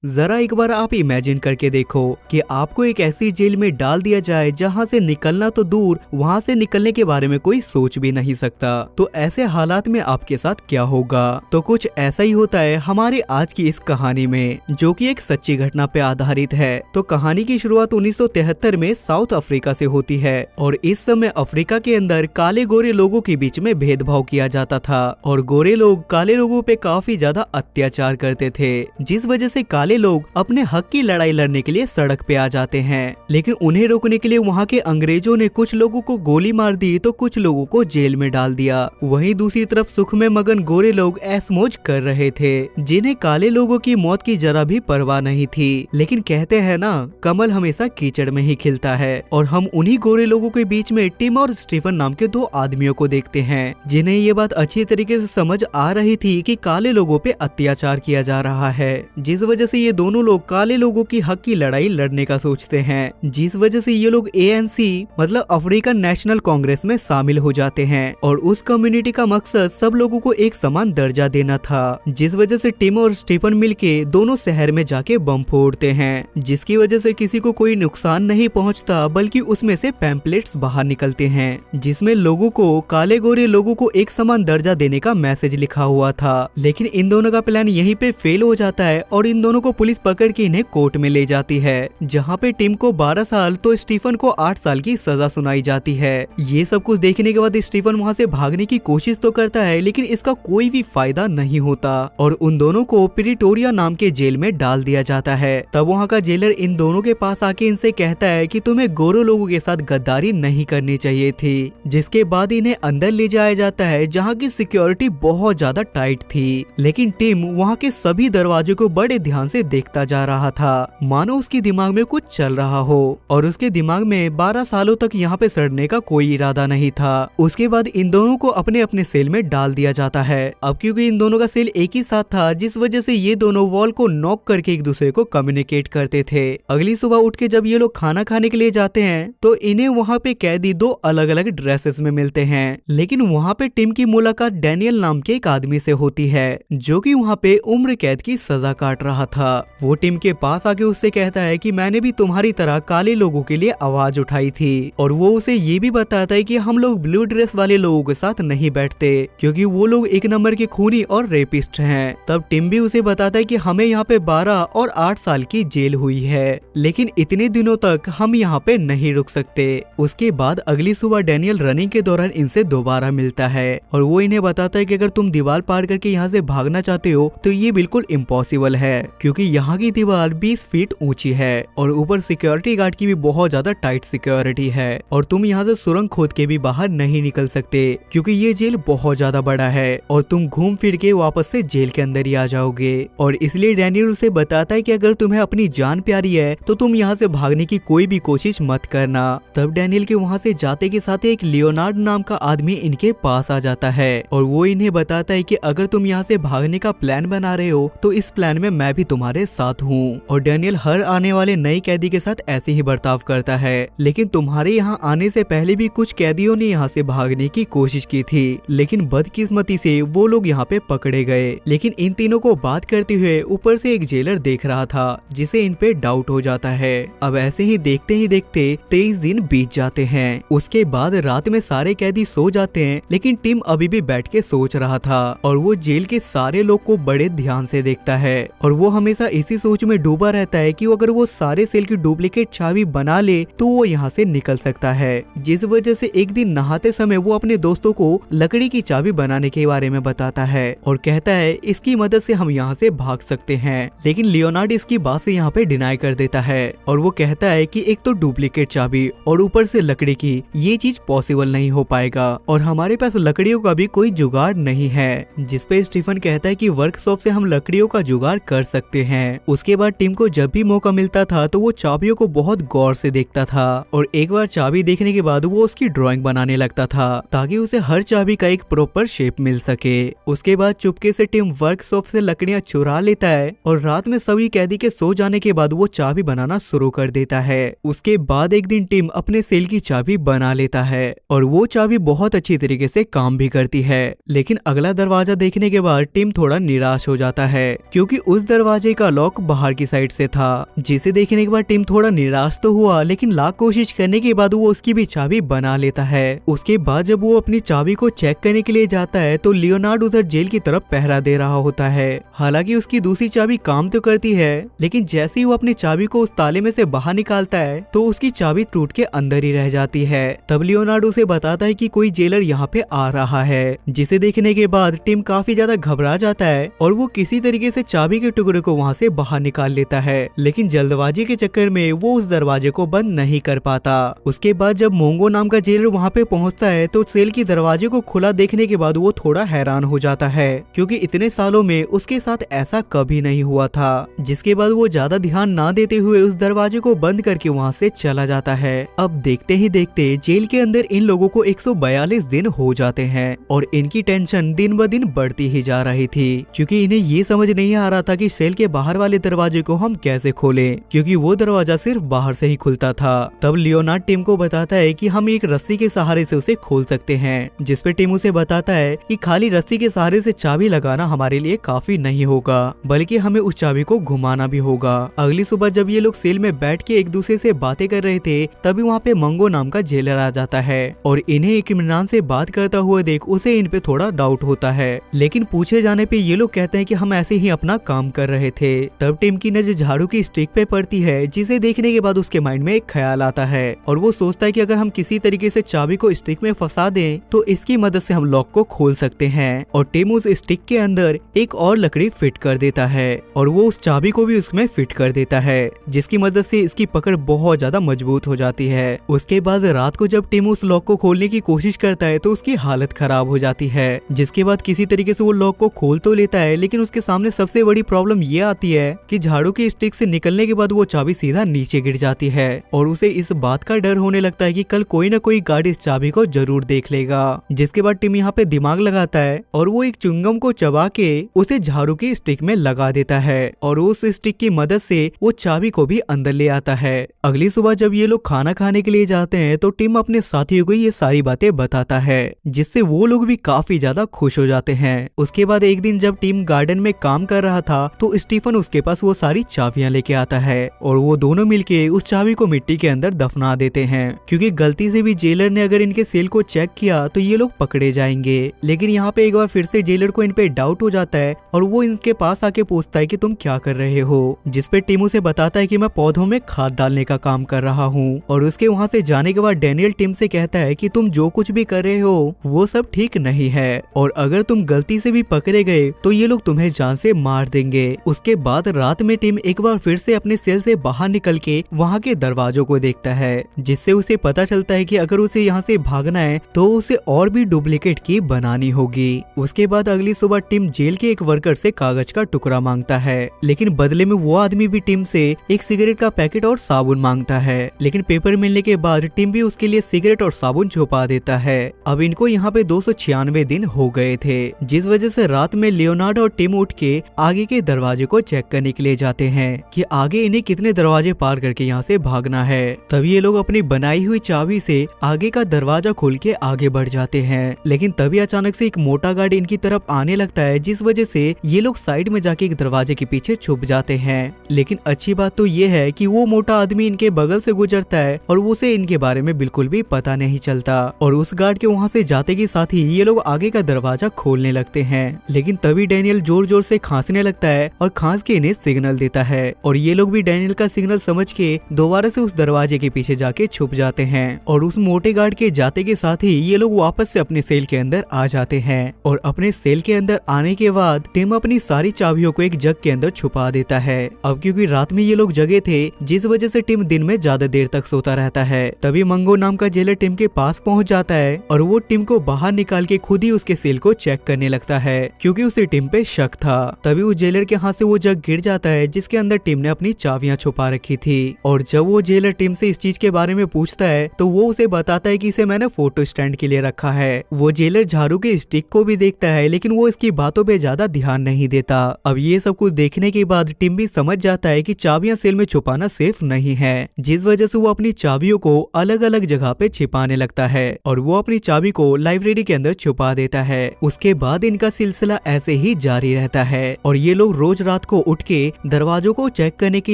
जरा एक बार आप इमेजिन करके देखो कि आपको एक ऐसी जेल में डाल दिया जाए जहां से निकलना तो दूर, वहां से निकलने के बारे में कोई सोच भी नहीं सकता। तो ऐसे हालात में आपके साथ क्या होगा? तो कुछ ऐसा ही होता है हमारे आज की इस कहानी में, जो कि एक सच्ची घटना पे आधारित है। तो कहानी की शुरुआत 1973 में साउथ अफ्रीका से होती है और इस समय अफ्रीका के अंदर काले गोरे लोगों के बीच में भेदभाव किया जाता था और गोरे लोग काले लोगों पे काफी ज्यादा अत्याचार करते थे, जिस वजह से काले लोग अपने हक की लड़ाई लड़ने के लिए सड़क पे आ जाते हैं। लेकिन उन्हें रोकने के लिए वहाँ के अंग्रेजों ने कुछ लोगों को गोली मार दी तो कुछ लोगों को जेल में डाल दिया। वहीं दूसरी तरफ सुख में मगन गोरे लोग ऐश मौज कर रहे थे, जिन्हें काले लोगों की मौत की जरा भी परवाह नहीं थी। लेकिन कहते हैं ना, कमल हमेशा कीचड़ में ही खिलता है। और हम उन्हीं गोरे लोगों के बीच में टिम और स्टीफन नाम के दो आदमियों को देखते हैं, जिन्हें ये बात अच्छी तरीके से समझ आ रही थी कि काले लोगों पे अत्याचार किया जा रहा है, जिस वजह से ये दोनों लोग काले लोगों की हक की लड़ाई लड़ने का सोचते हैं, जिस वजह से ये लोग ANC मतलब अफ्रीकन नेशनल कांग्रेस में शामिल हो जाते हैं। और उस कम्युनिटी का मकसद सब लोगों को एक समान दर्जा देना था, जिस वजह से टिम और स्टीफन मिलके दोनों शहर में जाके बम फोड़ते हैं, जिसकी वजह से किसी को कोई नुकसान नहीं पहुंचता, बल्कि उसमें से पैम्पलेट्स बाहर निकलते हैं, जिसमें लोगों को काले गोरे लोगों को एक समान दर्जा देने का मैसेज लिखा हुआ था। लेकिन इन दोनों का प्लान यहीं पे फेल हो जाता है और इन दोनों को पुलिस पकड़ के इन्हें कोर्ट में ले जाती है, जहाँ पे टिम को 12 साल तो स्टीफन को 8 साल की सजा सुनाई जाती है। ये सब कुछ देखने के बाद स्टीफन वहाँ से भागने की कोशिश तो करता है, लेकिन इसका कोई भी फायदा नहीं होता और उन दोनों को प्रिटोरिया नाम के जेल में डाल दिया जाता है। तब वहाँ का जेलर इन दोनों के पास आके इनसे कहता है कि तुम्हें गोरे लोगों के साथ गद्दारी नहीं करनी चाहिए थी। जिसके बाद इन्हें अंदर ले जाया जाता है, जहाँ की सिक्योरिटी बहुत ज्यादा टाइट थी। लेकिन टिम वहाँ के सभी दरवाजों को बड़े ध्यान से देखता जा रहा था, मानो उसके दिमाग में कुछ चल रहा हो। और उसके दिमाग में 12 सालों तक यहाँ पे सड़ने का कोई इरादा नहीं था। उसके बाद इन दोनों को अपने अपने सेल में डाल दिया जाता है। अब क्योंकि इन दोनों का सेल एक ही साथ था, जिस वजह से ये दोनों वॉल को नॉक करके एक दूसरे को कम्युनिकेट करते थे। अगली सुबह उठ के जब ये लोग खाना खाने के लिए जाते हैं तो इन्हें वहाँ पे कैदी दो अलग अलग ड्रेसेस में मिलते हैं। लेकिन वहाँ पे टिम की मुलाकात डैनियल नाम के एक आदमी से होती है, जो कि वहाँ पे उम्र कैद की सजा काट रहा था। वो टिम के पास आके उससे कहता है कि मैंने भी तुम्हारी तरह काले लोगों के लिए आवाज उठाई थी, और वो उसे ये भी बताता है कि हम लोग ब्लू ड्रेस वाले लोगों के साथ नहीं बैठते, क्योंकि वो लोग एक नंबर के खूनी और रेपिस्ट हैं। तब टिम भी उसे बताता है कि हमें यहाँ पे 12 और 8 साल की जेल हुई है, लेकिन इतने दिनों तक हम यहाँ पे नहीं रुक सकते। उसके बाद अगली सुबह डैनियल रनिंग के दौरान इनसे दोबारा मिलता है और वो इन्हें बताता है कि अगर तुम दीवार पार करके यहाँ से भागना चाहते हो तो ये बिल्कुल इम्पॉसिबल है, क्योंकि यहाँ की दीवार 20 फीट ऊंची है और ऊपर सिक्योरिटी गार्ड की भी बहुत ज्यादा टाइट सिक्योरिटी है और तुम यहाँ से सुरंग खोद के भी बाहर नहीं निकल सकते, क्योंकि ये जेल बहुत ज्यादा बड़ा है और तुम घूम फिर के वापस से जेल के अंदर ही आ जाओगे। और इसलिए डैनियल उसे बताता है कि अगर तुम्हें अपनी जान प्यारी है तो तुम यहाँ से भागने की कोई भी कोशिश मत करना। तब डैनियल के वहाँ से जाते के साथ एक लियोनार्ड नाम का आदमी इनके पास आ जाता है और वो इन्हें बताता है कि अगर तुम यहाँ से भागने का प्लान बना रहे हो तो इस प्लान में मैं भी तुम्हारे साथ हूँ। और डैनियल हर आने वाले नए कैदी के साथ ऐसे ही बर्ताव करता है, लेकिन तुम्हारे यहाँ आने से पहले भी कुछ कैदियों ने यहाँ से भागने की कोशिश की थी, लेकिन बदकिस्मती से वो लोग यहाँ पे पकड़े गए। लेकिन इन तीनों को बात करते हुए ऊपर से एक जेलर देख रहा था, जिसे इन पे डाउट हो जाता है। अब ऐसे ही देखते 23 दिन बीत जाते हैं। उसके बाद रात में सारे कैदी सो जाते हैं, लेकिन टिम अभी भी बैठ के सोच रहा था और वो जेल के सारे लोग को बड़े ध्यान से देखता है और वो हमेशा इसी सोच में डूबा रहता है कि अगर वो सारे सेल की डुप्लीकेट चाबी बना ले तो वो यहाँ से निकल सकता है। जिस वजह से एक दिन नहाते समय वो अपने दोस्तों को लकड़ी की चाबी बनाने के बारे में बताता है और कहता है इसकी मदद से हम यहाँ से भाग सकते हैं। लेकिन लियोनार्ड इसकी बात से यहाँ पे डिनाई कर देता है और वो कहता है कि एक तो डुप्लीकेट चाबी और ऊपर से लकड़ी की, ये चीज पॉसिबल नहीं हो पाएगा और हमारे पास लकड़ियों का भी कोई जुगाड़ नहीं है। जिसपे स्टीफन कहता है कि वर्कशॉप से हम लकड़ियों का जुगाड़ कर सकते हैं। उसके बाद टिम को जब भी मौका मिलता था तो वो चाबियों को बहुत गौर से देखता था और एक बार चाबी देखने के बाद वो उसकी ड्राइंग बनाने लगता था ताकि उसे हर चाबी का एक प्रॉपर शेप मिल सके। उसके बाद चुपके से टिम वर्कशॉप से लकड़ियां चुरा लेता है और रात में सभी कैदी के सो जाने के बाद वो चाबी बनाना शुरू कर देता है। उसके बाद एक दिन टिम अपने सेल की चाबी बना लेता है और वो चाबी बहुत अच्छी तरीके से काम भी करती है। लेकिन अगला दरवाजा देखने के बाद टिम थोड़ा निराश हो जाता है, क्योंकि उस दरवाजे दरवाजे का लॉक बाहर की साइड से था, जिसे देखने के बाद टिम थोड़ा निराश तो हुआ, लेकिन लाख कोशिश करने के बाद वो उसकी भी चाबी बना लेता है। उसके बाद जब वो अपनी चाबी को चेक करने के लिए जाता है तो लियोनार्ड उधर जेल की तरफ पहरा दे रहा होता है। हालांकि उसकी दूसरी चाबी काम तो करती है, लेकिन जैसे ही वो अपनी चाबी को उस ताले में से बाहर निकालता है तो उसकी चाबी टूट के अंदर ही रह जाती है। तब लियोनार्ड उसे बताता है कि कोई जेलर यहाँ पे आ रहा है, जिसे देखने के बाद टिम काफी ज्यादा घबरा जाता है और वो किसी तरीके से चाबी के टुकड़े को वहाँ से बाहर निकाल लेता है, लेकिन जल्दबाजी के चक्कर में वो उस दरवाजे को बंद नहीं कर पाता। उसके बाद जब मोंगो नाम का जेलर वहाँ पे पहुँचता है तो सेल की दरवाजे को खुला देखने के बाद वो थोड़ा हैरान हो जाता है, क्योंकि इतने सालों में उसके साथ ऐसा कभी नहीं हुआ था। जिसके बाद वो ज्यादा ध्यान ना देते हुए उस दरवाजे को बंद करके वहाँ से चला जाता है। अब देखते ही देखते जेल के अंदर इन लोगों को 142 दिन हो जाते हैं और इनकी टेंशन दिन ब दिन बढ़ती ही जा रही थी, क्योंकि इन्हें ये समझ नहीं आ रहा था कि सेल के बाहर वाले दरवाजे को हम कैसे खोलें, क्योंकि वो दरवाजा सिर्फ बाहर से ही खुलता था। तब लियोनार्ड टिम को बताता है कि हम एक रस्सी के सहारे से उसे खोल सकते हैं, जिसपे टिम उसे बताता है कि खाली रस्सी के सहारे से चाबी लगाना हमारे लिए काफी नहीं होगा, बल्कि हमें उस चाबी को घुमाना भी होगा। अगली सुबह जब ये लोग सेल में बैठ के एक दूसरे से बातें कर रहे थे तभी वहाँ पे मंगो नाम का जेलर आ जाता है और इन्हें इत्मीनान से बात करता हुआ देख उसे इन पे थोड़ा डाउट होता है, लेकिन पूछे जाने पे ये लोग कहते हैं कि हम ऐसे ही अपना काम कर रहे थे। तब टिम की नजर झाड़ू की स्टिक पे पड़ती है, जिसे देखने के बाद उसके माइंड में एक ख्याल आता है और वो सोचता है कि अगर हम किसी तरीके से चाबी को स्टिक में फंसा दें तो इसकी मदद से हम लॉक को खोल सकते हैं। और टिम उस स्टिक के अंदर एक और लकड़ी फिट कर देता है और वो उस चाबी को भी उसमें फिट कर देता है, जिसकी मदद से इसकी पकड़ बहुत ज्यादा मजबूत हो जाती है। उसके बाद रात को जब टिम उस लॉक को खोलने की कोशिश करता है तो उसकी हालत खराब हो जाती है, जिसके बाद किसी तरीके से वो लॉक को खोल तो लेता है, लेकिन उसके सामने सबसे बड़ी प्रॉब्लम ये आती है कि झाड़ू की स्टिक से निकलने के बाद वो चाबी सीधा नीचे गिर जाती है और उसे इस बात का डर होने लगता है कि कल कोई ना कोई गार्ड इस चाबी को जरूर देख लेगा। जिसके बाद टिम यहाँ पे दिमाग लगाता है और वो एक च्युइंगम को चबा के उसे झाड़ू की स्टिक में लगा देता है और उस स्टिक की मदद से वो चाबी को भी अंदर ले आता है। अगली सुबह जब ये लोग खाना खाने के लिए जाते हैं तो टिम अपने साथियों को ये सारी बातें बताता है, जिससे वो लोग भी काफी ज्यादा खुश हो जाते हैं। उसके बाद एक दिन जब टिम गार्डन में काम कर रहा था तो स्टीफन उसके पास वो सारी चाबियां लेके आता है और वो दोनों मिलके उस चाबी को मिट्टी के अंदर दफना देते हैं, क्योंकि गलती से भी जेलर ने अगर इनके सेल को चेक किया तो ये लोग पकड़े जाएंगे। लेकिन यहाँ पे एक बार फिर से जेलर को इन पे डाउट हो जाता है और वो इनके पास आके पूछता है कि तुम क्या कर रहे हो, जिसपे टिम उसे बताता है कि मैं पौधों में खाद डालने का काम कर रहा हूँ। और उसके वहाँ से जाने के बाद डैनियल टिम से कहता है कि तुम जो कुछ भी कर रहे हो वो सब ठीक नहीं है और अगर तुम गलती से भी पकड़े गए तो ये लोग तुम्हें जान से मार देंगे। उसके बाद रात में टिम एक बार फिर से अपने सेल से बाहर निकल के वहाँ के दरवाजों को देखता है, जिससे उसे पता चलता है कि अगर उसे यहाँ से भागना है तो उसे और भी डुप्लीकेट की बनानी होगी। उसके बाद अगली सुबह टिम जेल के एक वर्कर से कागज का टुकड़ा मांगता है, लेकिन बदले में वो आदमी भी टिम से एक सिगरेट का पैकेट और साबुन मांगता है, लेकिन पेपर मिलने के बाद टिम भी उसके लिए सिगरेट और साबुन छुपा देता है। अब इनको यहाँ पे 296 दिन हो गए थे, जिस वजह से रात में लियोनार्ड और टिम उठ के आगे के दरवाजे को चेक करने के लिए जाते हैं कि आगे इन्हें कितने दरवाजे पार करके यहाँ से भागना है। तभी ये लोग अपनी बनाई हुई चाबी से आगे का दरवाजा खोल के आगे बढ़ जाते हैं, लेकिन तभी अचानक से एक मोटा गार्ड इनकी तरफ आने लगता है, जिस वजह से ये लोग साइड में जाके एक दरवाजे के पीछे छुप जाते हैं। लेकिन अच्छी बात तो ये है कि वो मोटा आदमी इनके बगल से गुजरता है और उसे इनके बारे में बिल्कुल भी पता नहीं चलता और उस गार्ड के वहाँ से जाते के साथ ही ये लोग आगे का दरवाजा खोलने लगते हैं। लेकिन तभी डैनियल जोर जोर से खांसने लगता है और खांस के इन्हें सिग्नल देता है और ये लोग भी डैनियल का सिग्नल समझ के दोबारा से उस दरवाजे के पीछे जाके छुप जाते हैं और उस मोटे गार्ड के जाते के साथ ही ये लोग वापस से अपने सेल के अंदर आ जाते हैं। और अपने सेल के अंदर आने के बाद टिम अपनी सारी चाबियों को एक जग के अंदर छुपा देता है। अब क्योंकि रात में ये लोग जगे थे, जिस वजह से टिम दिन में ज्यादा देर तक सोता रहता है। तभी मंगो नाम का जेलर टिम के पास पहुंच जाता है और वो टिम को बाहर निकाल के खुद ही उसके सेल को चेक करने लगता है, क्योंकि उसे टिम पे शक था। तभी उस जेलर के हाथ से वो जग गिर जाता है जिसके अंदर टिम ने अपनी चाबियां छुपा रखी थी। और जब वो जेलर टिम से इस चीज के बारे में पूछता है तो वो उसे बताता है कि इसे मैंने फोटो स्टैंड के लिए रखा है। वो जेलर झाड़ू के स्टिक को भी देखता है, लेकिन वो इसकी बातों पे ज्यादा ध्यान नहीं देता। अब ये सब कुछ देखने के बाद टिम भी समझ जाता है कि चाबियां सेल में छुपाना सेफ नहीं है, जिस वजह से वो अपनी चाबियों को अलग अलग जगह पे छिपाने लगता है और वो अपनी चाबी को लाइब्रेरी के अंदर छुपा देता है। उसके बाद इनका सिलसिला ऐसे ही जारी रहता है और ये लोग रोज रात रात को उठ के दरवाजों को चेक करने के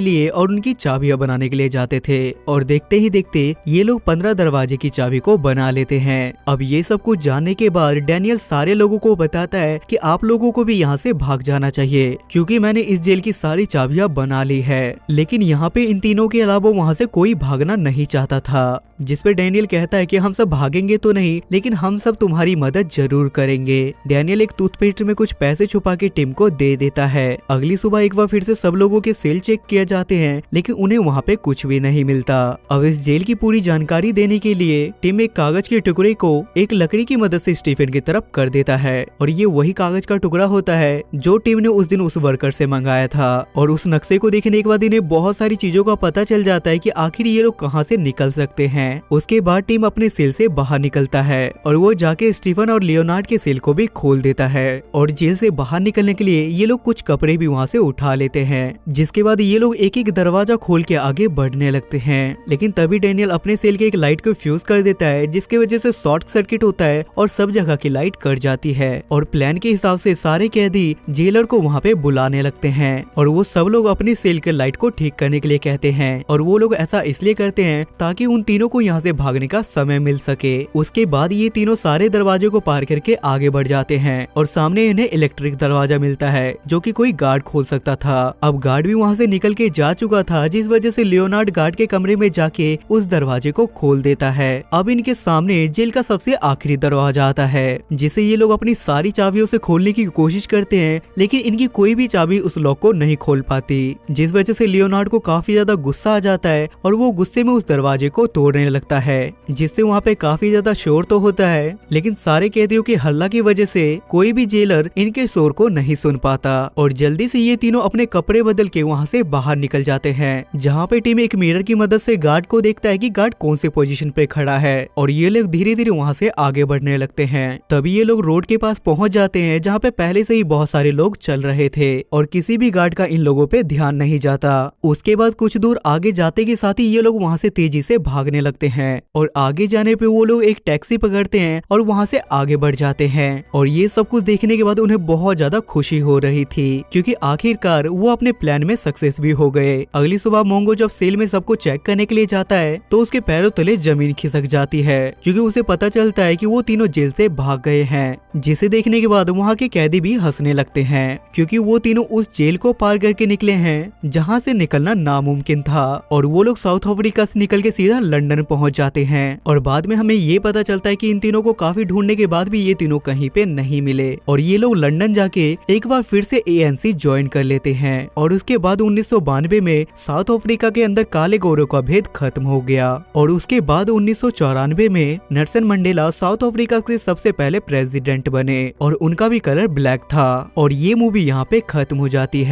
लिए और उनकी चाबियां बनाने के लिए जाते थे और देखते ही देखते ये लोग 15 दरवाजे की चाबी को बना लेते हैं। अब ये सब कुछ जानने के बाद डैनियल सारे लोगों को बताता है कि आप लोगों को भी यहाँ से भाग जाना चाहिए क्योंकि मैंने इस जेल की सारी चाबियां बना ली है। लेकिन यहाँ पे इन तीनों के अलावा वहाँ से कोई भागना नहीं चाहता था, जिस पे डैनियल कहता है कि हम सब भागेंगे तो नहीं, लेकिन हम सब तुम्हारी मदद जरूर करेंगे। डैनियल एक टूथपेस्ट में कुछ पैसे छुपा के टिम को दे देता है। अगली सुबह एक बार फिर से सब लोगों के सेल चेक किए जाते हैं, लेकिन उन्हें वहाँ पे कुछ भी नहीं मिलता। अब इस जेल की पूरी जानकारी देने के लिए टिम एक कागज के टुकड़े को एक लकड़ी की मदद से स्टीफन की तरफ कर देता है और ये वही कागज का टुकड़ा होता है जो टिम ने उस दिन उस वर्कर से मंगाया था। और उस नक्शे को देखने के बाद इन्हें बहुत सारी चीजों का पता चल जाता है कि आखिर ये लोग कहाँ से निकल सकते हैं। उसके बाद टिम अपने सेल से बाहर निकलता है और वो जाके स्टीफन और लियोनार्ड के सेल को भी खोल देता है और जेल से बाहर निकलने के लिए ये लोग कुछ कपड़े भी वहाँ से उठा लेते हैं, जिसके बाद ये लोग एक एक दरवाजा खोल के आगे बढ़ने लगते हैं। लेकिन तभी डैनियल अपने सेल के एक लाइट को फ्यूज कर देता है, जिसकी वजह से शॉर्ट सर्किट होता है और सब जगह की लाइट कट जाती है और प्लान के हिसाब से सारे कैदी जेलर को वहाँ पे बुलाने लगते हैं और वो सब लोग अपने सेल के लाइट को ठीक करने के लिए कहते हैं और वो लोग ऐसा इसलिए करते हैं ताकि उन तीनों को यहाँ से भागने का समय मिल सके। उसके बाद ये तीनों सारे दरवाजे को पार करके आगे बढ़ जाते हैं और सामने इन्हें इलेक्ट्रिक दरवाजा मिलता है जो कि कोई गार्ड खोल सकता था। अब गार्ड भी वहाँ से निकल के जा चुका था, जिस वजह से लियोनार्ड गार्ड के कमरे में जाके उस दरवाजे को खोल देता है। अब इनके सामने जेल का सबसे आखिरी दरवाजा आता है, जिसे ये लोग अपनी सारी चाबियों से खोलने की कोशिश करते हैं, लेकिन इनकी कोई भी चाबी उस लॉक को नहीं खोल पाती, जिस वजह से लियोनार्ड को काफी ज्यादा गुस्सा आ जाता है और वो गुस्से में उस दरवाजे को तोड़ने लगता है, जिससे वहाँ पे काफी ज्यादा शोर तो होता है, लेकिन सारे कैदियों के हल्ला की वजह से कोई भी जेलर इनके शोर को नहीं सुन पाता और जल्दी से ये तीनों अपने कपड़े बदल के वहाँ से बाहर निकल जाते हैं, जहाँ पे टीम एक मिरर की मदद से गार्ड को देखता है कि गार्ड कौन से पोजीशन पे खड़ा है और ये लोग धीरे धीरे वहाँ से आगे बढ़ने लगते हैं। तभी ये लोग रोड के पास पहुँच जाते हैं जहाँ पे पहले से ही बहुत सारे लोग चल रहे थे और किसी भी गार्ड का इन लोगों पे ध्यान नहीं जाता। उसके बाद कुछ दूर आगे जाते के साथ ही ये लोग वहाँ से तेजी से भागने लगते हैं और आगे जाने पे वो लोग एक टैक्सी पकड़ते हैं और वहाँ से आगे बढ़ जाते हैं। और ये सब कुछ देखने के बाद उन्हें बहुत ज्यादा खुशी हो रही थी क्योंकि आखिरकार वो अपने प्लान में सक्सेस भी हो गए। अगली सुबह मोंगो जब सेल में सबको चेक करने के लिए जाता है तो उसके पैरों तले जमीन खिसक जाती है क्योंकि उसे पता चलता है कि वो तीनों जेल से भाग गए हैं, जिसे देखने के बाद वहाँ के कैदी भी हंसने लगते हैं क्योंकि वो तीनों उस जेल को पार करके निकले हैं जहाँ से निकलना नामुमकिन था और वो लोग साउथ अफ्रीका से निकल के सीधा लंदन पहुँच जाते हैं। और बाद में हमें ये पता चलता है कि इन तीनों को काफी ढूंढने के बाद भी ये तीनों कहीं पे नहीं मिले और ये लोग लंदन जाके एक बार फिर से ANC ज्वाइन कर लेते हैं और उसके बाद 1992 में साउथ अफ्रीका के अंदर काले गोरों का भेद खत्म हो गया और उसके बाद 1994 में नेल्सन मंडेला साउथ अफ्रीका के सबसे पहले प्रेसिडेंट बने और उनका भी कलर ब्लैक था। और ये मूवी यहाँ पे खत्म हो जाती है।